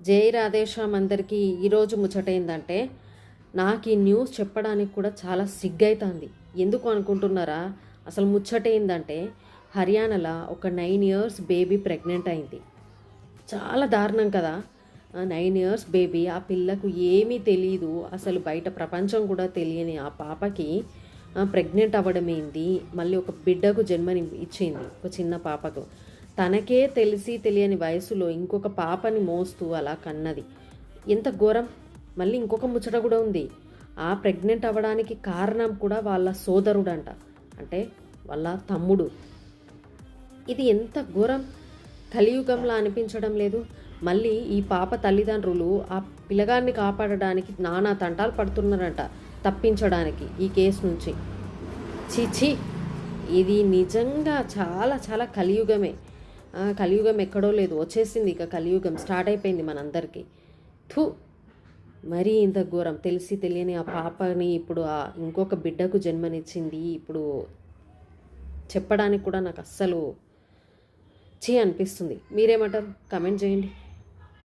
జై రాధేశ్యామ్ అందరికీ ఈరోజు ముచ్చటైందంటే నాకు ఈ న్యూస్ చెప్పడానికి కూడా చాలా సిగ్గైతుంది. ఎందుకు అనుకుంటున్నారా? అసలు ముచ్చటైందంటే హర్యానాలో ఒక 9 years బేబీ ప్రెగ్నెంట్ అయింది. చాలా దారుణం కదా. 9 years బేబీ, ఆ పిల్లకు ఏమీ తెలియదు, అసలు బయట ప్రపంచం కూడా తెలియని ఆ పాపకి ప్రెగ్నెంట్ అవ్వడం ఏంది, మళ్ళీ ఒక బిడ్డకు జన్మని ఇచ్చింది, ఒక చిన్న పాపకు. తనకే తెలిసి తెలియని వయసులో ఇంకొక పాపని మోస్తూ అలా కన్నది. ఎంత ఘోరం. మళ్ళీ ఇంకొక ముచ్చట కూడా ఉంది. ఆ ప్రెగ్నెంట్ అవ్వడానికి కారణం కూడా వాళ్ళ సోదరుడంట, అంటే వాళ్ళ తమ్ముడు. ఇది ఎంత ఘోరం. కలియుగంలా అనిపించడం లేదు? మళ్ళీ ఈ పాప తల్లిదండ్రులు ఆ పిల్లగాన్ని కాపాడడానికి నానా తంటాలు పడుతున్నారంట, తప్పించడానికి ఈ కేసు నుంచి. చీచి, ఇది నిజంగా చాలా చాలా కలియుగమే. కలియుగం ఎక్కడో లేదు, వచ్చేసింది. ఇక కలియుగం స్టార్ట్ అయిపోయింది మనందరికీ. థూ, మరీ ఇంత ఘోరం. తెలిసి తెలియని ఆ పాపని ఇప్పుడు ఇంకొక బిడ్డకు జన్మనిచ్చింది. ఇప్పుడు చెప్పడానికి కూడా నాకు అస్సలు చీ అనిపిస్తుంది. మీరేమంటారు? కమెంట్ చేయండి.